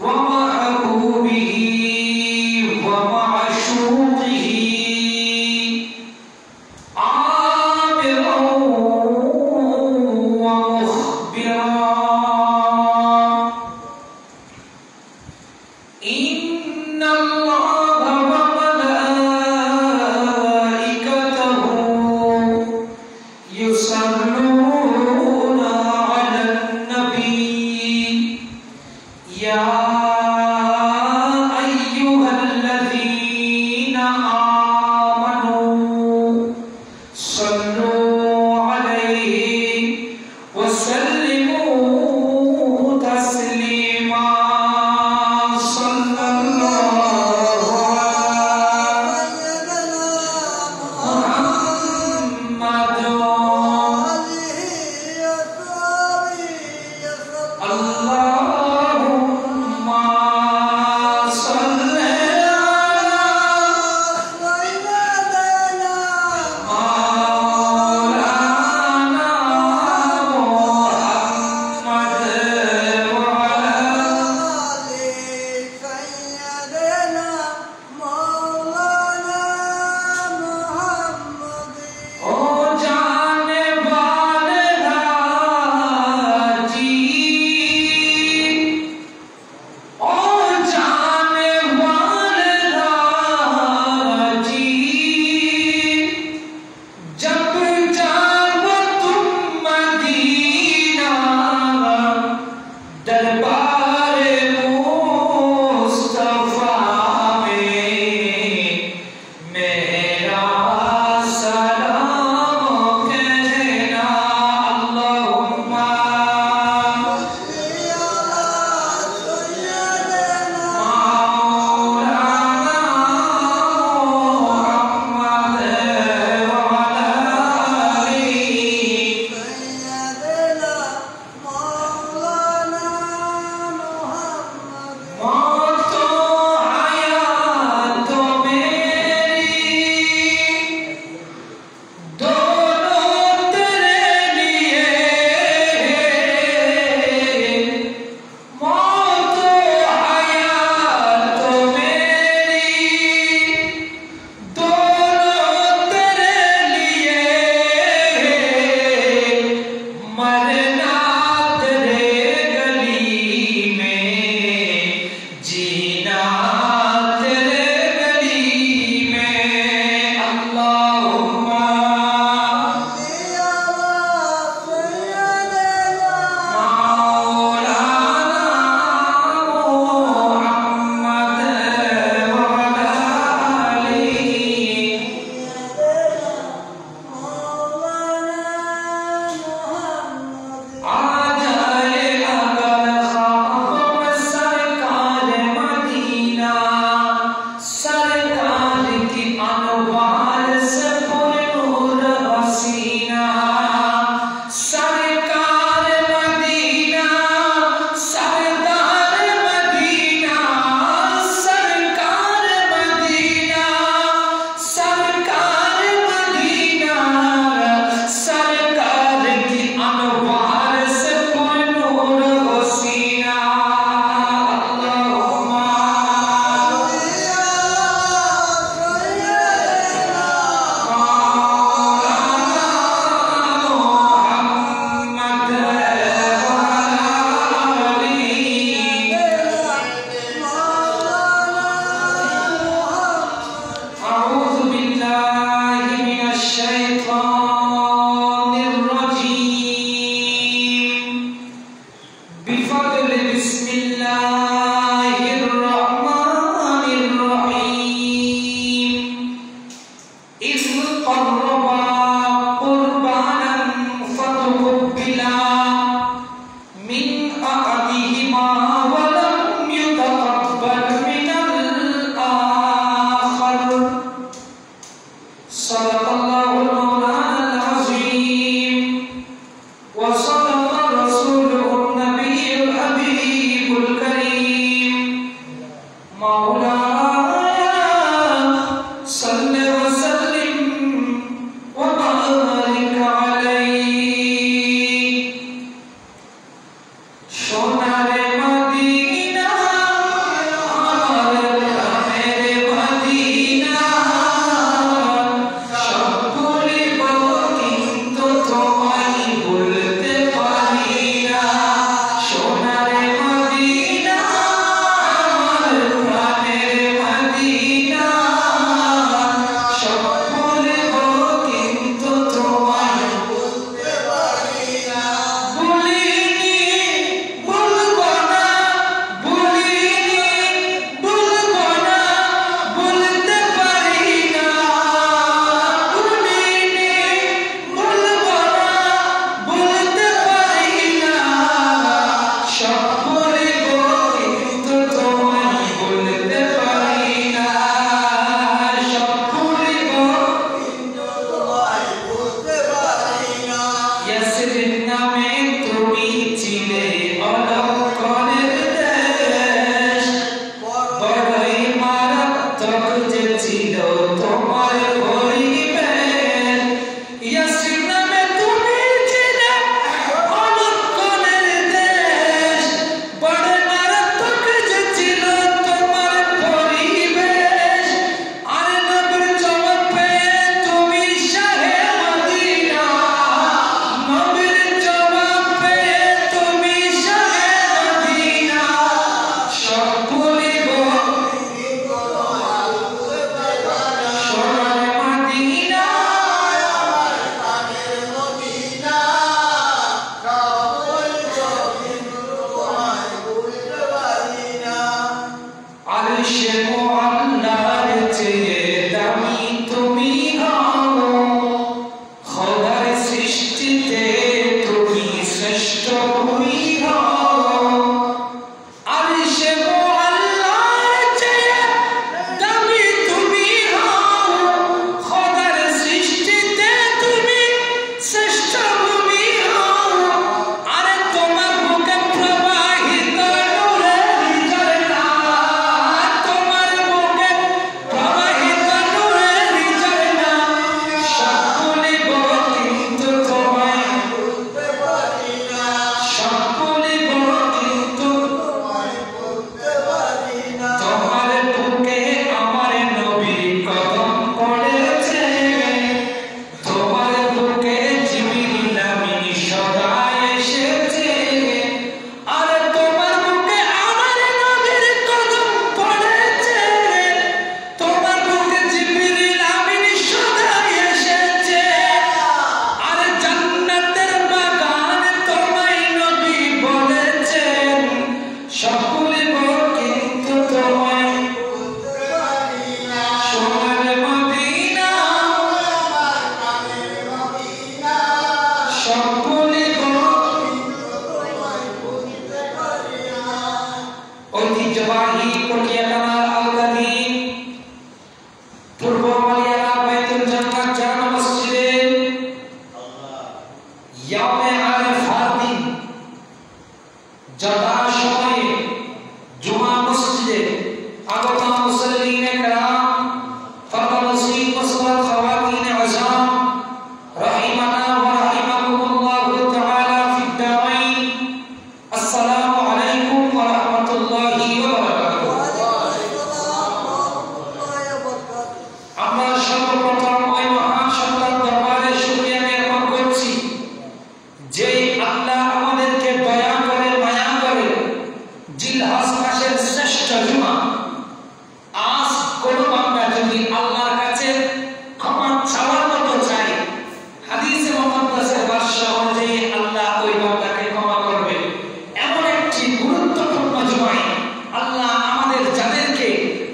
ومحبوبه ومعشوقه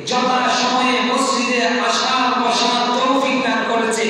যথা সময়ে মসজিদে আসার বসার তৌফিক দান করেছে।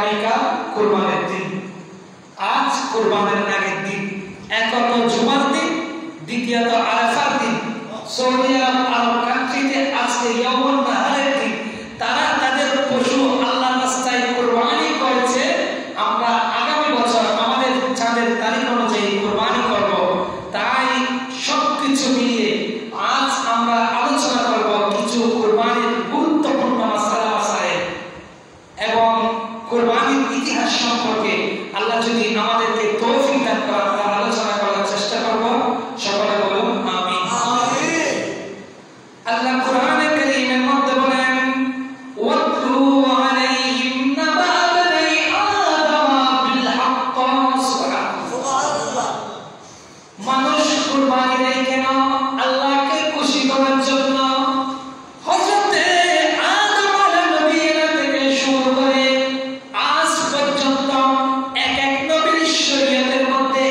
আগামীকাল কুরবানির দিন, আজ কুরবানির আগের দিন, এক হলো জুমার দিন, দ্বিতীয়ত আরাফার দিন। সৌদি আরব কান্ট্রিতে আজকে ইয়াউমুন নাহারের দিন। তারা তাদের পশু আল্লাহর রাস্তায় কুরবানি করেছে। আমরা আগামী বছর আমাদের চাঁদের তারিখ অনুযায়ী কুরবানি করব। তাই সবকিছু মিলিয়ে আজ আমরা আলোচনা করব কিছু কুরবানির গুরুত্বপূর্ণ মাসাইল এবং কুরবানির ইতিহাস সম্পর্কে আল্লাহ যদি আমাদেরকে তৌফিক দান করেন তাহলে আলোচনা করার চেষ্টা করব। সকলে বলুন আমিন। আল্লাহ কোরআনে কারীমের মধ্যে বলেন ওয়াতলু আলাইহিম নাবা বনি আদম বিল হক। সুবহানাল্লাহ। মানুষ কুরবানি দেয় কেন? আল্লাহকে খুশি করার জন্য। হযরতে আদম আলাইহিস সালাম থেকে শুরু করে আজ পর্যন্ত এক এক নবীর শরীয়তের মধ্যে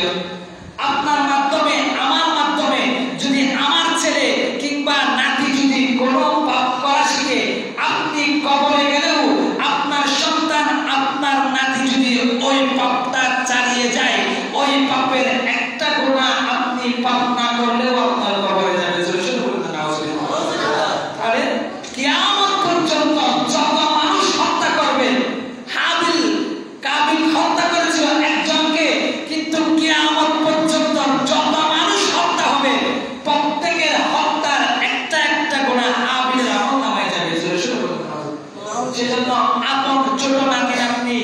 প্রয়োজন। আপনার মাধ্যমে, আমার মাধ্যমে যদি আমার ছেলে কিংবা নাতি যদি কোনো পাপ করা শিখে, আপনি কবরে গেলেও আপনার সন্তান, আপনার নাতি যদি ওই পাপটা চালিয়ে যায়, ওই পাপের একটা গুনাহ আপনি পাপ না করলেও আপনার কবরে যাবে। আরে কিয়ামত পর্যন্ত যত মানুষ হত্যা করবে, হাবিল কাবিল হত্যা করেছিল একজনকে, কিন্তু কিয়ামত পর্যন্ত যত মানুষ হত্যা হবে প্রত্যেকের হত্যার একটা একটা গুনাহ হাবিলের আমলনামায় যাবে। সেজন্য আপন ছোট নাতি নাতনি,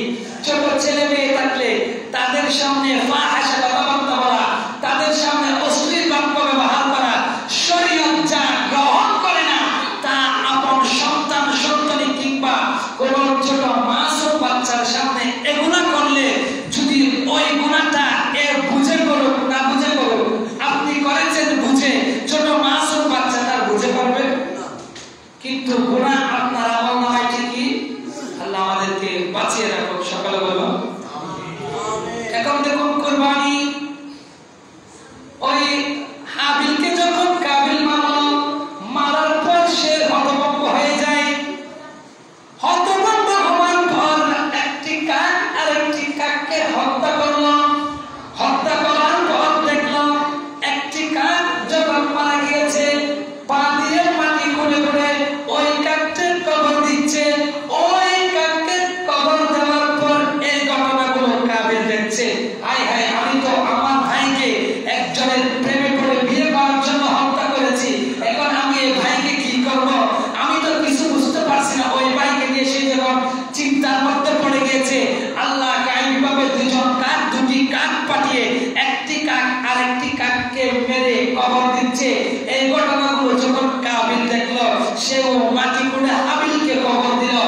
ছোট ছেলে মেয়ে থাকলে তাদের সামনে ফাহিশা কথাবার্তা বলা, তাদের সামনে অশ্লীল বাক্য ব্যবহার করা, শরীয়ত যা গ্রহণ করে না তা আপন সন্তান সন্তানি কিংবা কোন ছোট মাসুম বাচ্চার সামনে এগুলা করলে, যদি ওই গুনাহটা এ বুঝে করুক না বুঝে করুক, আপনি করেছেন বুঝে, ছোট মাসুম বাচ্চা তার বুঝে করবে, কিন্তু গুনাহ আপনার আমলনামায় ঠিকই। আল্লাহ আমাদেরকে বাঁচিয়ে রাখুক। সকালে বলো এখন দেখুন কুরবানি, ওই হাবিলকে যখন কাবিল মারল, মারার পর সে হতভম্ব হয়ে যায়। হতভম্ব হওয়ার পর একটি কাক আর একটি কাককে হত্যা করল। হত্যা করার পর দেখল একটি কাক যখন মারা গিয়েছে, পা দিয়ে মাটি খুঁড়ে খুঁড়ে ওই কাককে কবর দিচ্ছে। ওই কাককে কবর দেওয়ার পর এই ঘটনাগুলো কাবিল দেখছে, হায় হায়, আমি তো আমার ভাইকে একজনের প্রেমে পড়ে বিয়ে করার জন্য হত্যা করেছি, এখন আমি এই ভাইকে কি করব? আমি তো কিছু বুঝতে পারছি না। ওই ভাইকে নিয়ে সে যখন চিন্তার মধ্যে পড়ে গিয়েছে, আল্লাহ গায়েবীভাবে দুটি কাক পাঠিয়ে একটি কাক আর একটি কাককে মেরে কবর দিচ্ছে। এই ঘটনাগুলো যখন কাবিল দেখলো, সেও মাটি খুঁড়ে হাবিলকে কবর দিল।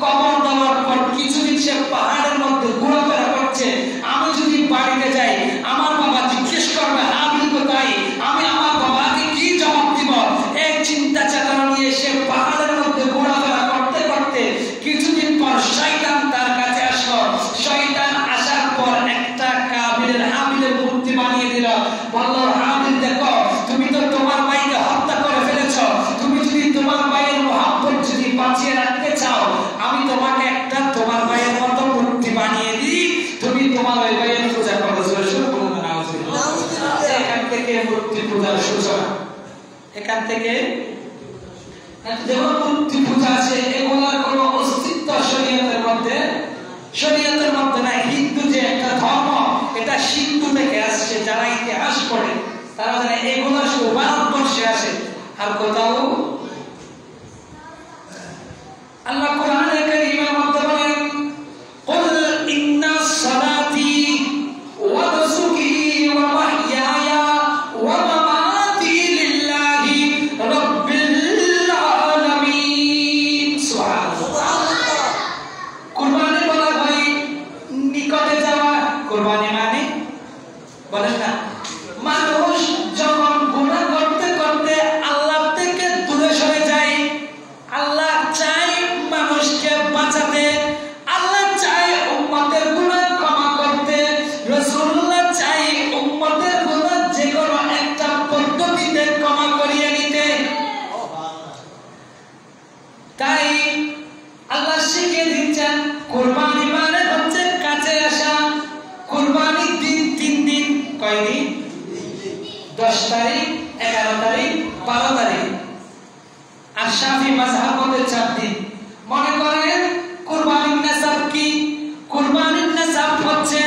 কবর দেওয়ার পর কিছুদিন সে পাহাড়ের মধ্যে ঘোরাফেরা করছে। আমি যদি বাড়িতে যাই, আমার বাবা জিজ্ঞেস করবে হাবিল কোথায়, আমি আমার বাবাকে কি জবাব দিব? এই চিন্তা চেতনা নিয়ে সে পাহাড়ের মধ্যে ঘোরাফেরা করতে করতে কিছুদিন পর শয়তান তার কাছে আসলো। শয়তান আসার পর একটা কাবিলের হাবিলের মূর্তি বানিয়ে দিল। বলল, হাবিল দেখো, তুমি তো তোমার ভাইকে হত্যা করে ফেলেছো, তুমি যদি তোমার ভাইয়ের মহব্বত যদি বাঁচিয়ে রাখতে চাও, আমি তোমাকে একটা তোমার ভাইয়ের মতো মূর্তি বানিয়ে দিই, তুমি তোমার ওই ভাইয়ের পূজা করো। এখান থেকে মূর্তি পূজার সূচনা। এখান থেকে যেমন মূর্তি পূজা আছে, এগুলোর কোনো অস্তিত্ব শরীয়তের মধ্যে নাই। হিন্দু যে একটা ধর্ম, এটা সিন্ধু থেকে আসছে। যারা ইতিহাস পড়ে তারা জানে এগুলো শুধু ভারতবর্ষে আসে, আর কোথাও। আল্লাহ কোরআনে কারীমের মধ্যে বলেন, কুল ইন্না সালাতি ওয়া নুসুকি ওয়া মাহইয়ায়া ওয়া মামাতি লিল্লাহি রাব্বিল আলামিন। সুবহানাল্লাহ। কুরবানি বলা হয় নিকটে যাওয়া। কুরবানি মানে বলেন না, মানুষ যখন গুনাহ করতে করতে আল্লাহ থেকে দূরে সরে যায়, আল্লাহ চাই মানুষকে বাঁচাতে, আল্লাহ চাই উম্মতের গুনাহ ক্ষমা করতে, রাসূলুল্লাহ চাই উম্মতের গুনাহ যে কোনো একটা পদ্ধতিতে ক্ষমা করিয়ে নিতে। তাই আল্লাহ শিখিয়ে দিচ্ছেন কুরবানি মানে হচ্ছে কাছে আসা। কুরবানির দিন 3 দিন। কয় দিন? 10 তারিখ, 11 তারিখ, 12 তারিখ। আর শাফি মাযহাব মতে 4 দিন। মনে করেন কুরবানির নিসাব কি? কুরবানির নিসাব হচ্ছে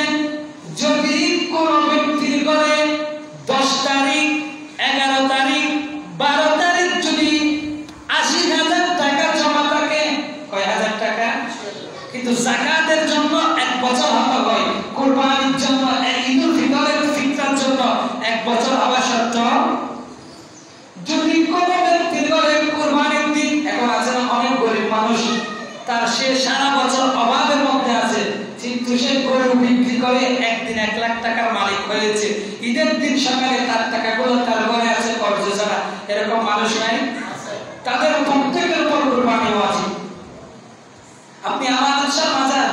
যদি কোন ব্যক্তির ঘরে 10 তারিখ, 11 তারিখ, 12 তারিখ যদি 80,000 টাকা জমা থাকে, কয় হাজার টাকা? কিন্তু যাকাতের জন্য 1 বছর হতে হয়, কুরবানির জন্য ঈদুল ফিতরের জন্য 1 বছর হওয়া শর্ত। যদি কোন ব্যক্তির ঘরে কুরবানির দিন, এখন আছে না অনেক গরিব মানুষ, তার সে সারা বছর অভাবের মধ্যে আছে, কিন্তু সে গরু বিক্রি করে একদিন 1 লাখ টাকার মালিক হয়েছে, ঈদের দিন সকালে তার টাকাগুলো তার ঘরে আছে কর্জ ছাড়া। এরকম মানুষ নাই? তাদের প্রত্যেকের উপর কুরবানি ওয়াজিব। আপনি আমাদের মাজার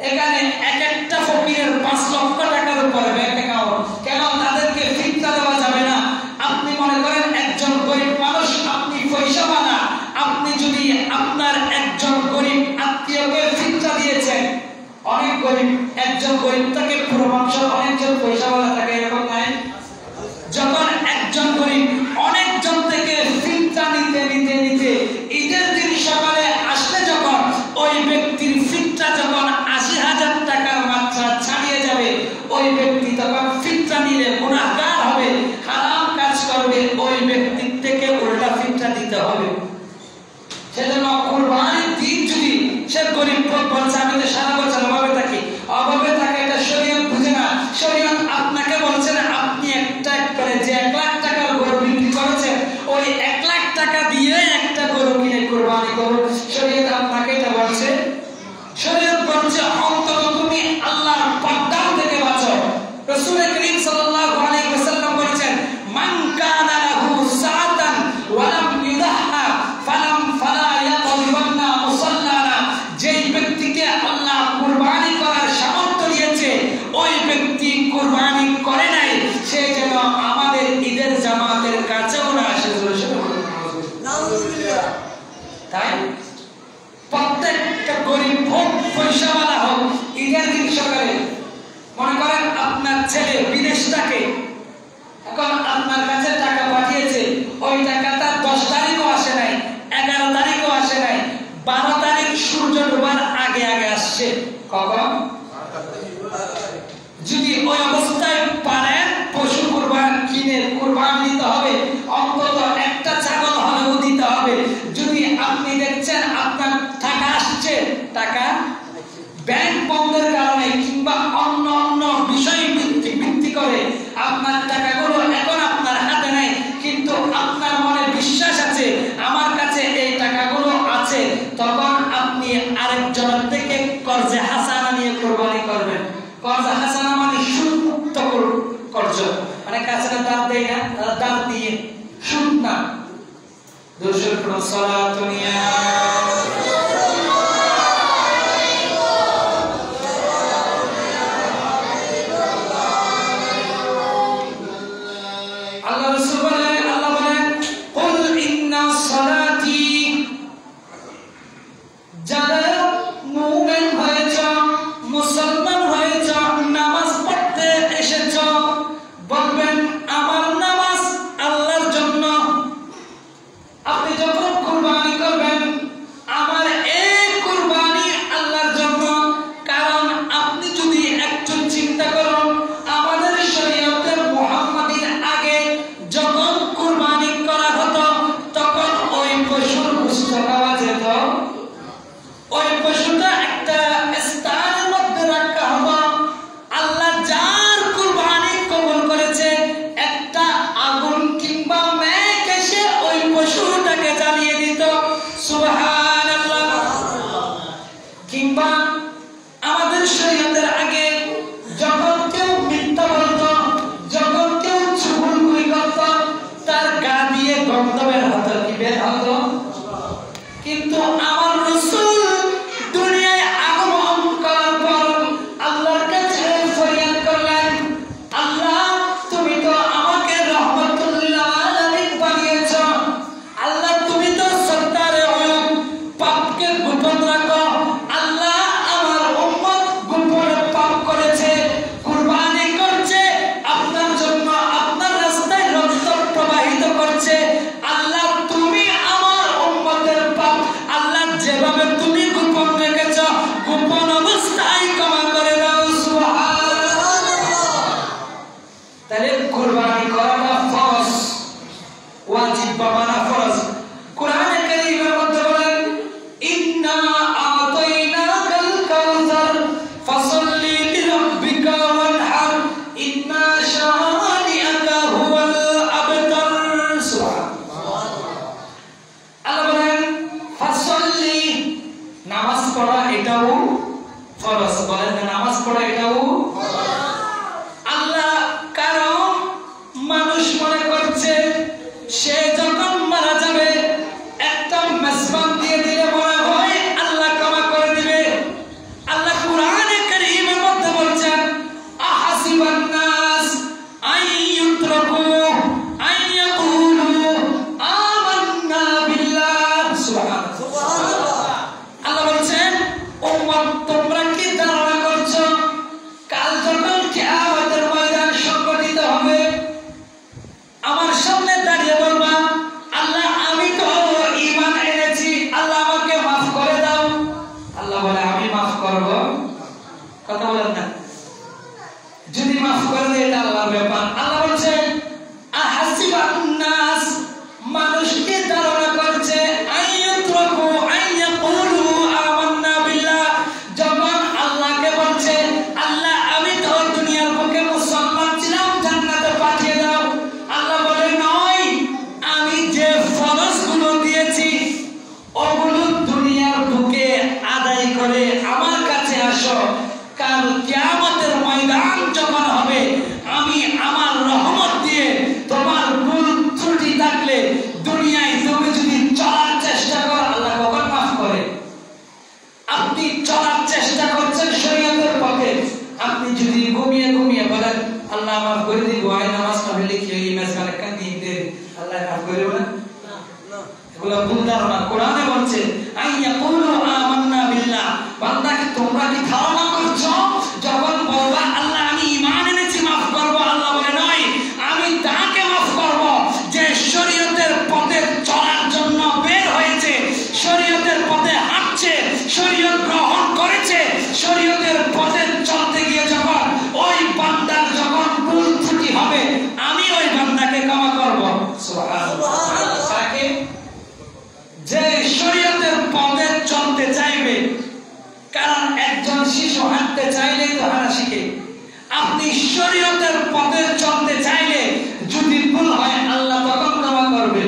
এখানে এক একটা ফকিরের 5 লক্ষ টাকার উপরে ব্যাংক অ্যাকাউন্ট, ওই ব্যক্তি তখন ফিতরা নিলে গুনাহগার হবে, হারাম কাজ করবে, ওই ব্যক্তির থেকে উল্টা ফিতরা দিতে হবে। সেজন্য কুরবানির দিন যদি সে গরিব বলছে আমি তো সারা বছর অভাবে থাকি, অভাবে থাকে এটা শরীয়ত বুঝে না। শরীয়ত আপনাকে বলছে না আপনি একটা করে যে 1 লাখ টাকার গরু বিক্রি করেছেন ওই 1 লাখ টাকা দিয়ে একটা গরু কিনে কুরবানি করুন। শরীয়ত আপনাকে এটা বলছে। শরীয়ত বলছে অন্তত তুমি আল্লাহর পর্দাও থেকে বাঁচো। রাসূল করিম সাল্লাল্লাহু আলাইহি ওয়াসাল্লাম বলেছেন মান কানা লাহু সাআতান ওয়া লাম ইউদাহা ফালা ইয়াদরিবান্না মুসাল্লানা। যেই ব্যক্তিকে আল্লাহ কুরবানি করার সামর্থ্য দিয়েছে ওই ব্যক্তি কুরবানি করে নাই, সে যেন আমাদের ঈদের জামাতের কাছেও না আসে। তাই প্রত্যেকটা গরিব হোক পয়সাওয়ালা হোক ঈদের দিন সকালে মনে করেন আপনার ছেলে বিদেশ থাকে, এখন আপনার কাছে টাকা পাঠিয়েছে, ওই টাকাটা 10 তারিখও আসে নাই, 11 তারিখও আসে নাই, 12 তারিখ সূর্য ডোবার আগে আগে আসছে। কখন? যদি ওই অবস্থায় পারেন পশু কুরবান কিনে কুরবান দিতে হবে, অন্তত একটা ছাগল হলেও দিতে হবে। যদি আপনি দেখছেন আপনার টাকা আসছে, টাকা ব্যাংক বন্ধের কারণে কিংবা অন্য অন্য বিষয় ভিত্তি করে আপনার টাকাগুলো এখন আপনার হাতে নাই, কিন্তু আপনার মনে বিশ্বাস আছে আমার কাছে এই টাকাগুলো আছে, তখন আপনি আরেকজনের থেকে কর্জে হাসানা নিয়ে কুরবানি করবেন। কর্জে হাসানা মানে সুদমুক্ত কর্জ, মানে কাছে দাঁত দেয় না, দাঁত দিয়ে সুদ না। দুরূদ সালাতুন ইয়া আল্লাহ রাসূল বলেন, আল্লাহ বলেন কুল ইন্না সালাতি, যারা মুমিন হয়েছে মুসলমান হয়েছে নামাজ পড়তে এসেছ বলবেন আমার নামাজ আল্লাহর জন্য। আপনি যখন কুরবানি করবেন আমার এই কুরবানি আল্লাহর জন্য। কারণ আপনি যদি একটু চিন্তা করুন আমাদের শরীয়তের মুহাম্মাদির আগে যখন কুরবানি করা হতো তখন ওই পশুর গোশত পাওয়া যেত, ওই পশুটা একটা স্থানের মধ্যে রাখা হতো। আল্লাহ যার কুরবানি কবুল করেছে একটা আগুন কিংবা মেঘ এসে ওই পশুটাকে জ্বালিয়ে দিত। সুবহানাল্লাহ। কিংবা আমাদের শরীয়তের আগে যখন কেউ মিথ্যা বলতো, যখন কেউ চুগলখড়ি করত তার গা দিয়ে গন্ধ বের হতো। কি বের হতো? কিন্তু আমার রাসূল দুনিয়ায় আগমন করার পর আল্লাহর কাছে ফরিয়াদ করলেন, আল্লাহ তুমি তো আমাকে রাহমাতুল লিল আলামিন বানিয়েছো, আল্লাহ তুমি তো সত্তারে উলুম, পাপকে গোপন রাখো। আল্লাহ আমার উম্মত গোপনে পাপ করেছে, কুরবানি করছে আপনার জন্য, আপনার রাস্তায় রক্ত প্রবাহিত করছে। আল্লাহ তুমি আমার উম্মতের পাপ আল্লাহ যেভাবে তুমি গোপন রেখেছ গোপন অবস্থায় ক্ষমা করে দাও। সুবহানাল্লাহ। তাহলে কুরবানি করাটা ফরজ, ওয়াজিব বা মানা ফরজ। কোরআনে কারীমের মধ্যে বলেন ইন্না আতাইনাকাল কাউসার ফাসাল্লি লিরাব্বিকা ওয়ানহার ইন্না শানিআকা হুয়াল আবতার। সুবহানাল্লাহ। আল্লাহ বলেন ফাসাল্লি, নামাজ পড়া এটাও ফরজ। বলেন নামাজ পড়া এটাও ফরজ। আল্লাহ কারণ মাফ করে দেয়, এটা আল্লাহর ব্যাপার। আল্লাহ বলছেন আহাসিবান নাস, মানুষকে ধারণা করছে আইয়াতরাকু আইয়াকুলু আমান্না বিল্লাহ, যখন আল্লাহকে বলছে আল্লাহ আমি তো দুনিয়ার বুকে মুসলমান ছিলাম, জান্নাতে পাঠিয়ে দাও, আল্লাহ বলে নয়, আমি যে ফরজগুলো দিয়েছি ওগুলো দুনিয়ার বুকে আদায় করে আমার কাছে আসো, কাল কিয়ামতের ময়দান যখন হবে আমি আমার রহমত দিয়ে তোমার ভুল ত্রুটি থাকলে দুনিয়ায় তুমি যদি চলার চেষ্টা করো, আল্লাহ কখন মাফ করে? আপনি চলার চেষ্টা করছেন শরীয়তের পথে, আপনি যদি ঘুমিয়ে ঘুমিয়ে বলেন আল্লাহ মাফ করে দিব, আয় নামাজ পড়লে কি এই ম্যাচ কালেকশন দিয়ে দেন, আল্লাহ মাফ করে না? এগুলো ভুল ধারণা। কোরআনে বলছে আইয়াকুলু আমান্না বিল্লাহ, বান্দাকে তোমরা কি ধারণা করছো যখন বলবা আল্লাহ আমি ঈমান এনেছি মাফ করব, আল্লাহ বলে নয়, আমি তাকে মাফ করব যে শরীয়তের পথে চলার জন্য বের হয়েছে, শরীয়তের পথে হাঁটছে, শরীয়ত গ্রহণ করেছে, শরীয়তের পথে চলতে গিয়ে যখন ওই বান্দার যখন ভুল ত্রুটি হবে আমি ওই বান্দাকে ক্ষমা করব। সুবহানাল্লাহ। তাকে যে শরীয়তের পথে চলতে চাইবে, কারণ একজন শিশু হাঁটতে চাইলেই তো হাঁটা শিখে, আপনি শরীয়তের পথে চলতে চাইলে যদি ভুল হয় আল্লাহ তখন ক্ষমা করবে।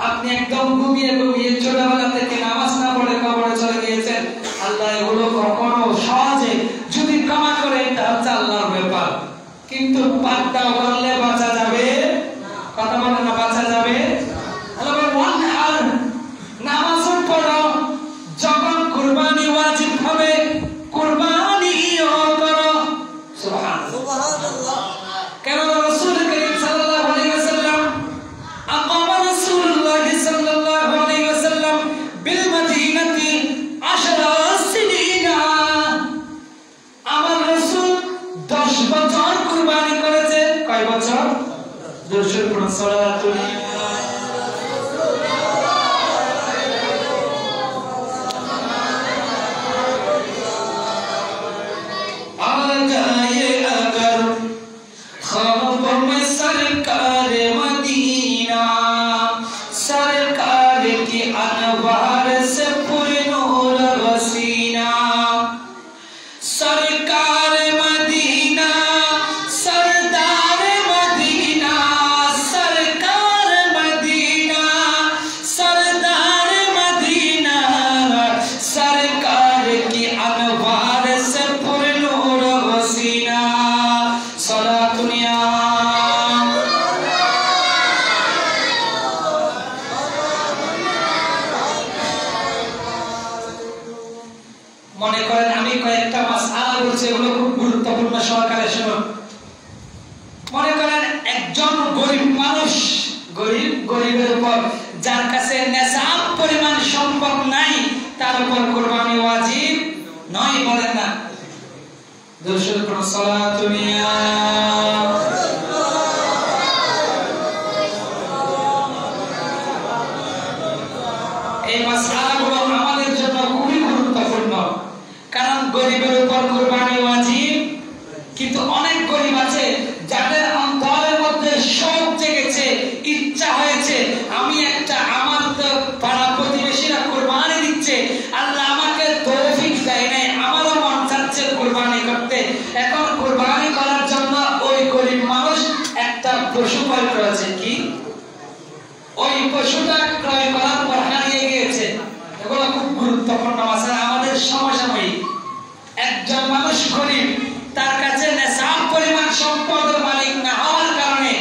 আপনি একদম ঘুমিয়ে ঘুমিয়ে ছোটবেলা থেকে নামাজ না পড়ে কবরে চলে গিয়েছেন, আল্লাহ এগুলো কখনো সহজে যদি ক্ষমা করে, এটা হচ্ছে আল্লাহর ব্যাপার। কিন্তু পাল্টা করলে বাঁচা যাবে? কথা বলেন না, বাঁচা যাবে? নামাজও পড়ো, যখন কুরবানি ওয়াজিব হবে কুরবানিও করো। সুবহানাল্লাহ। কেন রাসূল করিম সাল্লাল্লাহু আলাইহি ওয়াসাল্লাম আকামা রাসূলুল্লাহ সাল্লাল্লাহু আলাইহি ওয়াসাল্লাম বিল মদিনাতি 10 সিনিনা, আমার রাসূল 10 বছর কুরবানি করেছে। কয় বছর? 10 বছর। সালাতুল মনে করেন আমি কয়েকটা মাসআলা বলছি, এগুলো খুব গুরুত্বপূর্ণ সহকারে শুনুন। মনে করেন একজন গরিব মানুষ, গরিবের উপর যার কাছে নেশাব পরিমাণ সম্পদ নাই, তার উপর কুরবানি ওয়াজিব নয়, বলেন না? দরুদ পড়ুন, সালাতুল ইয়া এই মাসআলাগুলো আমাদের জন্য খুবই গুরুত্বপূর্ণ, কারণ গরিবের উপর কুরবানি ওয়াজিব। কিন্তু অনেক গরিব আছে যাদের অন্তরের মধ্যে শখ জেগেছে, ইচ্ছা হয়েছে আমি একটা, আমার তো পাড়া প্রতিবেশীরা কুরবানি দিচ্ছে, আল্লাহ আমাকে তৌফিক দেয় নাই, আমারও মন চাচ্ছে কুরবানি করতে। এখন কুরবানি করার জন্য ওই গরিব মানুষ একটা পশু ক্রয় করেছে, কি ওই পশুটা ক্রয় করার পর হারিয়ে গিয়েছে। এগুলো খুব গুরুত্বপূর্ণ মাসআলা আমাদের সমসাময়িক। একজন মানুষ গরিব, তার কাছে নেশাব পরিমাণ সম্পদের মালিক না হওয়ার কারণে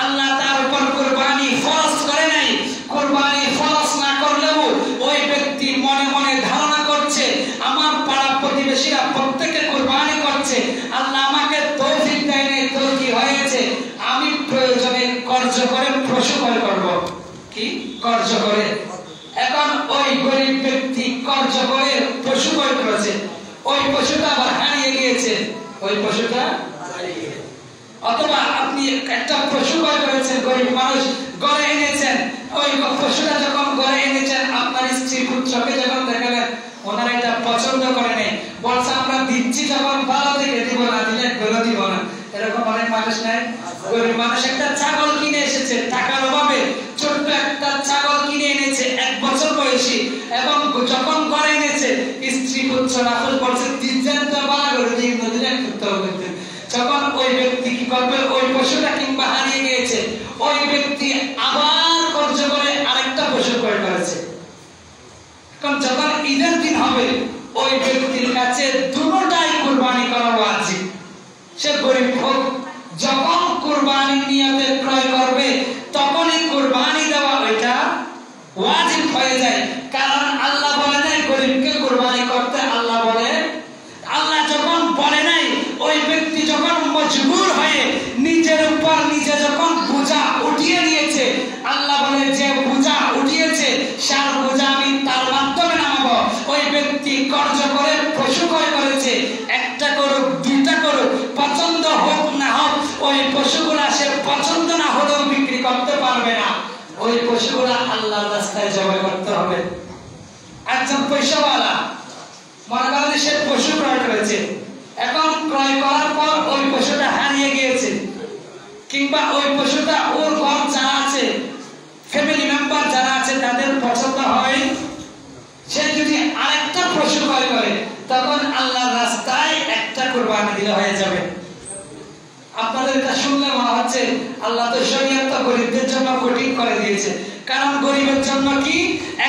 আল্লাহ তার উপর কুরবানি ফরজ করে নাই। কুরবানি ফরজ না করলেও ওই ব্যক্তি মনে মনে ধারণা করছে আমার পাড়া প্রতিবেশীরা প্রত্যেকে কুরবানি করছে, আল্লাহ আমাকে তৌফিক দেয় নাই, তো কি হয়েছে, আমি প্রয়োজনে কর্জ করে পশু ক্রয় করব। কি কর্জ করে? এখন ওই গরিব ব্যক্তি কর্জ করে পশু ক্রয় করেছে, ওই পশুটা আবার হারিয়ে গিয়েছে, ওই পশুটা অথবা আপনি একটা পশু ক্রয় করেছেন, গরিব মানুষ ঘরে এনেছেন, ওই পশুটা যখন ঘরে এনেছেন আপনার স্ত্রী পুত্রকে যখন দেখালেন, ওনারা এটা পছন্দ করে নাই, বলছে আমরা দিচ্ছি যখন ভালো থেকে দিব, না দিলে ভালো দিব না। এরকম অনেক মানুষ নাই? গরিব মানুষ একটা ছাগল কিনে এসেছে টাকার অভাবে, ছোট্ট একটা ছাগল কিনে এনেছে 1 বছর বয়সী, এবং যখন ঘরে এনেছে স্ত্রী পুত্র রাখল বলছে দিচ্ছেন তো বালা করে দিন নদীর এক পুত্র করতে। যখন ওই ব্যক্তি কি করবে, ওই পশুটা কিংবা হারিয়ে গিয়েছে, ওই ব্যক্তি আবার খরচ করে আরেকটা পশু ক্রয় করেছে। এখন যখন ঈদের দিন হবে ওই ব্যক্তির কাছে দুটোটাই কুরবানি করা ওয়াজিব। সে গরিব হোক, যখন কুরবানি নিয়তে ক্রয় করবে তখনই কুরবানি দেওয়া ওইটা ওয়াজিব হয়ে যায়। কারণ আল্লাহ বলে নাই গরিবকে কুরবানি করতে, আল্লাহ যখন বলে নাই, ওই ব্যক্তি যখন মজবুর হয়ে নিজের উপর নিজে যখন বোঝা উঠিয়ে নিয়েছে, আল্লাহ বলে যে বোঝা উঠিয়েছে সার বোঝা আমি তার মাধ্যমে নামাবো। ওই ব্যক্তি কর্জ করে পশু ক্রয় করেছে, একটা করুক দুইটা করুক, পছন্দ হোক না হোক, ওই পশুগুলা সে পছন্দ না হলেও বিক্রি করতে পারবে না। ওই পশুগুলা আল্লাহর রাস্তায় জবাই করতে হবে। একজন পয়সাওয়ালা মনে করেন সে পশু ক্রয় করেছে, এখন ক্রয় করার পর ওই পশুটা হারিয়ে গিয়েছে, কিংবা ওই পশুটা ওর ঘর যারা আছে, ফ্যামিলি মেম্বার যারা আছে তাদের পছন্দ হয়, সে যদি আরেকটা পশু ক্রয় করে তখন আল্লাহর রাস্তায় একটা কুরবানি দিলে হয়ে যাবে। আপনাদের এটা শুনলে মনে হচ্ছে আল্লাহ তো শরীয়ত গরিবদের জন্য কঠিন করে দিয়েছে। কারণ গরিবের জন্য কি,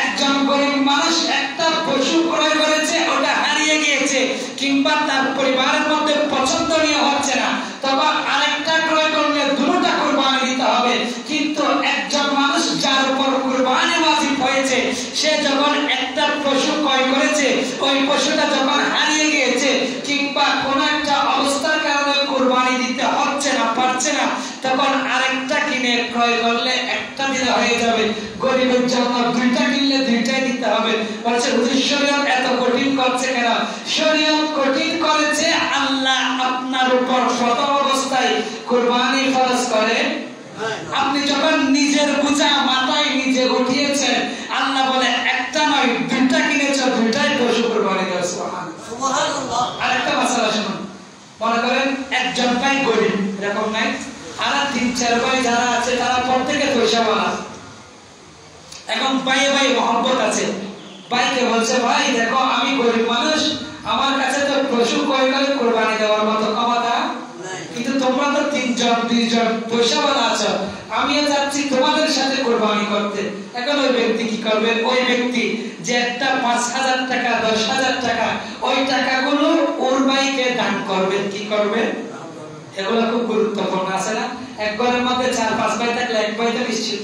একজন গরিব মানুষ একটা পশু ক্রয় করেছে, ওটা হারিয়ে গিয়েছে, কিংবা তার পরিবারের মধ্যে পছন্দনীয় হচ্ছে না, তখন আরেকটা ক্রয় করলে দুটোটা কুরবানি দিতে হবে। কিন্তু একজন মানুষ যার উপর কুরবানি ওয়াজিব হয়েছে, সে যখন একটা পশু ক্রয় করেছে, ওই পশুটা যখন হারিয়ে গিয়েছে কিংবা কোন একটা অবস্থার কারণে কুরবানি দিতে হচ্ছে না, পারছে না, তখন আরেকটা কিনে ক্রয় করলে একটা দিলে হয়ে যাবে। গরিবের জন্য দুইটা কিনলে দুইটাই দিতে হবে। বলছে হুজুর শরীয়ত এত কঠিন করছে কেন? শরীয়ত কঠিন করেছে আল্লাহ আপনার উপর প্রথম অবস্থায় কুরবানি ফরজ করে। আপনি যখন নিজের বোঝা মাথায় নিজে উঠিয়েছেন, আল্লাহ বলে একটা নয় দুইটা কিনেছো, দুইটাই পশু কুরবানি দাও। সুবহানাল্লাহ। আরেকটা মাসালা শুনুন, মনে করেন একজন ভাই গরিব, এরকম নাই, আর 3-4 ভাই যারা আছে তারা প্রত্যেকে পয়সাওয়ালা। এখন ভাই ভাই মহব্বত আছে, ভাইকে বলছে ভাই দেখো আমি গরিব মানুষ, আমার কাছে তো পশু ক্রয় করে কুরবানি দেওয়ার মতো ক্ষমতা নাই, কিন্তু তোমরা তো 3-2 পয়সাওয়ালা আছো, আমিও চাচ্ছি তোমাদের সাথে কুরবানি করতে। এখন ওই ব্যক্তি কি করবে? ওই ব্যক্তি যে একটা 5,000 টাকা 10,000 টাকা ওই টাকাগুলো ওর ভাইকে দান করবে। কি করবে? এগুলো খুব গুরুত্বপূর্ণ আছে না? এক ঘরের মধ্যে 4-5 ভাই থাকলে এক ভাই তো নিশ্চিত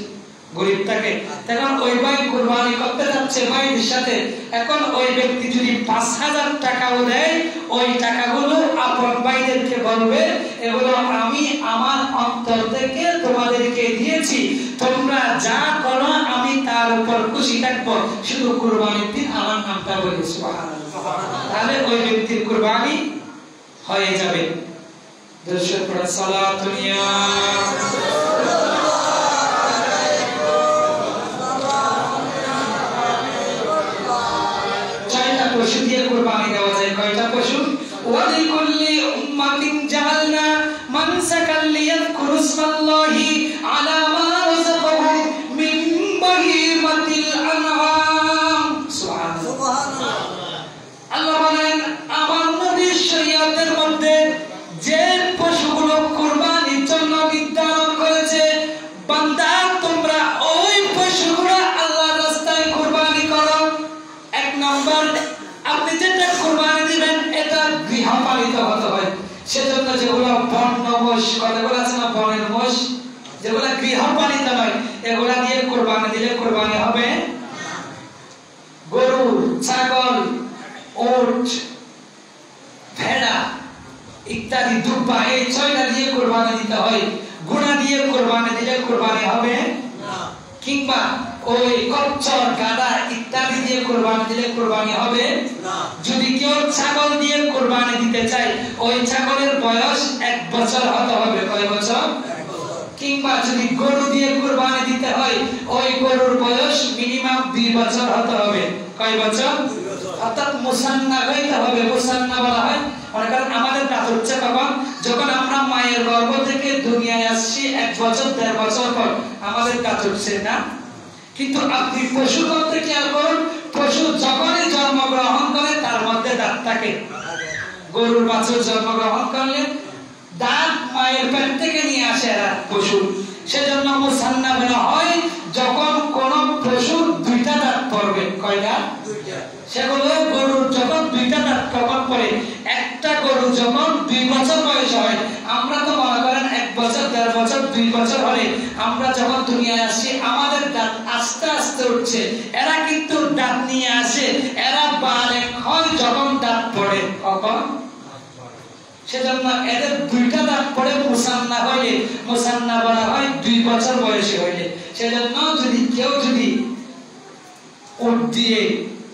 গরিব থাকে, তখন ওই ভাই কুরবানি করতে যাচ্ছে ভাইয়ের সাথে। এখন ওই ব্যক্তি যদি 5,000 টাকাও দেয়, ওই টাকাগুলো আপন ভাইদেরকে বলবে এগুলো আমি আমার অন্তর থেকে তোমাদেরকে দিয়েছি, তোমরা যা করো আমি তার উপর খুশি থাকবো, শুধু কুরবানির দিন আমার নামটা বলি। সুবহানাল্লাহ। তাহলে ওই ব্যক্তির কুরবানি হয়ে যাবে। দর্শক পড়া সালাতুন ইয়া পশু দিয়ে কুরবানি দেওয়া যায়। কয়টা পশু? ওয়ালিকুল্লি উম্মাতিন জাআলনা মানসাকাল লিয়াযকুরু ইসমাল্লাহি আলা মা রাযাকাহুম মিন বাহিমাতিল আনআম। সুবহানাল্লাহ। আল্লাহ বলেন আমার নবীর শরীয়তের মধ্যে যে পশুগুলো কুরবানির জন্য নির্ধারণ করেছে, বান্দা তোমরা ওই পশুগুলো আল্লাহর রাস্তায় কুরবানি করো। 1 নম্বর, আপনি যেটা কুরবানি দিবেন এটা গৃহপালিত হতে হয়। সেজন্য যেগুলো বন্য মোষ, কতগুলো আছে না বনের মোষ, যেগুলো গৃহপালিত নয়, এগুলা দিয়ে কুরবানি দিলে কুরবানি হবে। গরু, ছাগল, উট, ভেড়া ইত্যাদি দুব্বা, এই 6টা দিয়ে কুরবানি দিতে হয়। ঘোড়া দিয়ে কুরবানি দিলে কুরবানি হবে না। কিংবা ওই কচ্ছপ, গাধা ইত্যাদি দিয়ে কুরবানি দিলে কুরবানি হবে না। যদি কেউ ছাগল দিয়ে কুরবানি দিতে চায়, ওই ছাগলের বয়স 1 বছর হতে হবে। কয় বছর? 1 বছর। কিংবা যদি গরু দিয়ে কুরবানি দিতে হয়, ওই গরুর বয়স মিনিমাম 2 বছর হতে হবে। কয় বছর? 2 বছর। অর্থাৎ মুসান্না হইতে হবে। মুসান্না বলা হয়, মনে করেন আমাদের দাঁত হচ্ছে তখন যখন আমরা মায়ের গর্ভ থেকে দুনিয়ায় আসছি 1 বছর 1.5 বছর পর আমাদের দাঁত উঠছে না, কিন্তু আপনি পশু করতে খেয়াল করুন, পশু যখনই জন্মগ্রহণ করে তার মধ্যে দাঁত থাকে। গরুর বাছুর জন্মগ্রহণ করলে দাঁত মায়ের পেট থেকে নিয়ে আসে এরা পশু। সেজন্য মুসান্না বলা হয় যখন কোন পশুর 2টা দাঁত পড়বে। কয়টা? 2টা। সেগুলো গরুর যখন 2টা দাঁত কখন পড়ে, একটা গরু যখন 2 বছর বয়স হয়, আমরা তো মনে করেন 1 বছর 1.5 বছর 2 বছর হলে আমরা যখন দুনিয়ায় আসি আমাদের দাঁত আস্তে আস্তে উঠছে। এরা কিন্তু দাঁত নিয়ে আসে, এরা বালেগ হয় যখন দাঁত পড়ে। কখন? সেজন্য এদের 2টা দাঁত পড়ে মুসান্না হইলে, মুসান্না বলা হয় 2 বছর বয়সে হইলে। সেজন্য যদি কেউ উট দিয়ে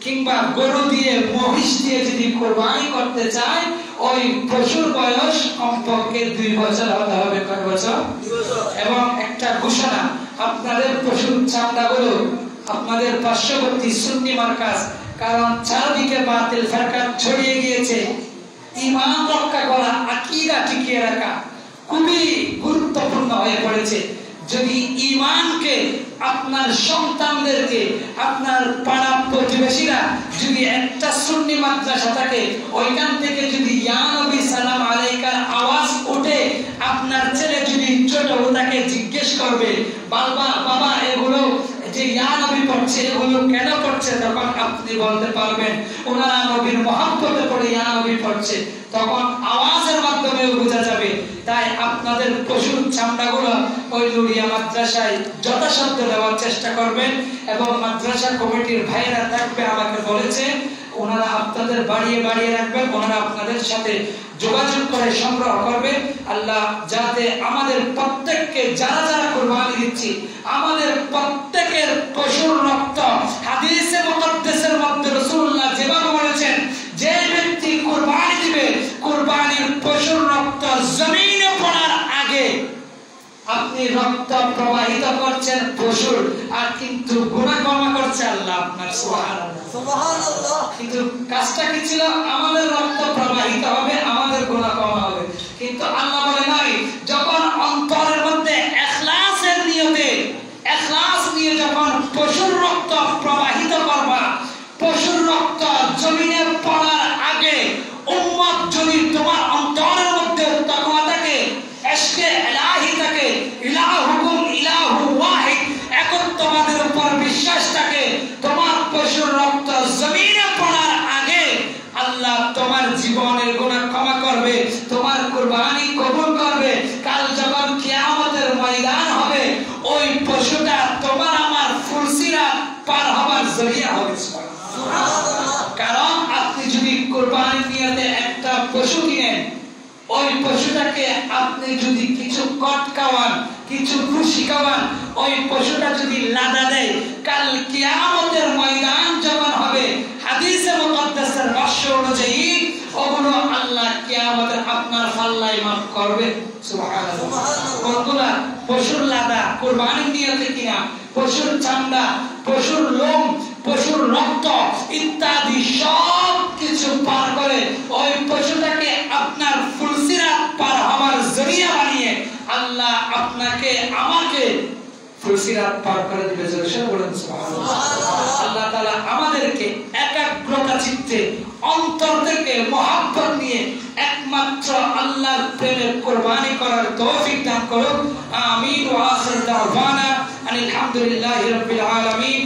কিংবা গরু দিয়ে মহিষ দিয়ে যদি কুরবানি করতে চায়, ওই পশুর বয়স কমপক্ষে 2 বছর হতে হবে। কয় বছর? 2 বছর। এবং একটা ঘোষণা, আপনাদের পশুর চামড়াগুলো আপনাদের পার্শ্ববর্তী সুন্নি মার্কাজ, কারণ চারদিকে বাতিল ফিরকা ছড়িয়ে গিয়েছে, ঈমান রক্ষা করা, আকীদা টিকিয়ে রাখা খুবই গুরুত্বপূর্ণ হয়ে পড়েছে। যদি ঈমানকে আপনার সন্তানদেরকে, আপনার পাড়া প্রতিবেশীরা যদি একটা সুন্নি মাদ্রাসা থাকে, ওইখান থেকে যদি ইয়া নবী সালাম আলাইকার আওয়াজ ওঠে, আপনার ছেলে যদি ছোট ওটাকে জিজ্ঞেস করবে, বাবা এগুলো যে ইয়া নবী পড়ছে এগুলো কেন পড়ছে, তখন আপনি বলতে পারবেন ওনারা নবীর মহব্বতে পড়ে ইয়া নবী পড়ছে, তখন আওয়াজের মাধ্যমে বোঝা যাবে। তাই আপনাদের পশুর চামড়াগুলো ওই নুরিয়া মাদ্রাসায় যথাসাধ্য দেওয়ার চেষ্টা করবেন। এবং মাদ্রাসা কমিটির ভাইয়েরা থাকবে, আমাকে বলেছে ওনারা আপনাদের বাড়িয়ে রাখবেন, ওনারা আপনাদের সাথে যোগাযোগ করে সংগ্রহ করবে। আল্লাহ যাতে আমাদের প্রত্যেককে, যারা কুরবানি দিচ্ছি, আমাদের প্রত্যেকের পশুর রক্ত, হাদিসে মুকদ্দাসের মধ্যে রাসূলুল্লাহ যেভাবে বলেছেন, যে ব্যক্তি কুরবানি দিবে, কুরবানির পশুর রক্ত জমিনে পড়ার আগে আপনি রক্ত প্রবাহিত করছেন পশুর, আর কিন্তু গুনাহ ক্ষমা করছে আল্লাহ আপনার। সুবহানাল্লাহ। কিন্তু কাজটা কি ছিল? আমাদের রক্ত প্রবাহিত হবে, আমাদের গুনাহ ক্ষমা হবে। কিন্তু আল্লাহ বলে নাই, যখন অন্তরের মধ্যে ইখলাসের নিয়তে, ইখলাস নিয়ে যখন পশুর রক্ত প্রবাহিত করবা, পশুর রক্ত জমিনে পড়ার আগে উম্মত যদি তোমার অন্তরের মধ্যে তাকওয়া থাকে, ইশকে ইলাহি থাকে, ইলাহুকুম ইলাহু ওয়াহিদ, একত্ববাদের উপর বিশ্বাস থাকে, তোমার পশুর রক্ত জমিনে পড়ার আগে আল্লাহ তোমার জীবনের গুনাহ ক্ষমা করবে, তোমার কুরবানি কবুল করবে। কাল যখন কিয়ামতের ময়দান হবে, ওই পশুটা তোমার আমার ফুলসিরাত পার হবার জরিয়া হবে। সুবহানাল্লাহ। কারণ আপনি যদি কুরবানি নিয়তে একটা পশু কিনেন, ওই পশুটাকে আপনি যদি কিছু কট খাওয়ান, কিছু খুশি খাওয়ান, ওই পশুটা যদি লাদা দেয়, কাল কিয়ামতের ময়দান যখন হবে, হাদিসে মুকদ্দাসের ভাষ্য অনুযায়ী ওগুলো আল্লাহ কিয়ামতের আপনার পাল্লায় মাফ করবে। সুবহানাল্লাহ। বন্ধুরা, পশুর লাদা কুরবানির নিয়তে কিনা, পশুর চামড়া, পশুর লোম, পশুর রক্ত ইত্যাদি সব কিছু পার করে ওই পশুটাকে আপনার ফুলসিরাত পার হওয়ার জরিয়া বানিয়ে আল্লাহ আপনাকে আমাকে ফুলসিরাত পার করে দিবে। সুবহানাল্লাহ। আল্লাহ তাআলা আমাদেরকে একাগ্রতা চিত্তে অন্তর থেকে মহব্বত নিয়ে একমাত্র আল্লাহর প্রেমে কুরবানি করার তৌফিক দান করুন। আমিন। ওয়া আখির দাওয়ানা আলহামদুলিল্লাহি রাব্বিল আলামিন।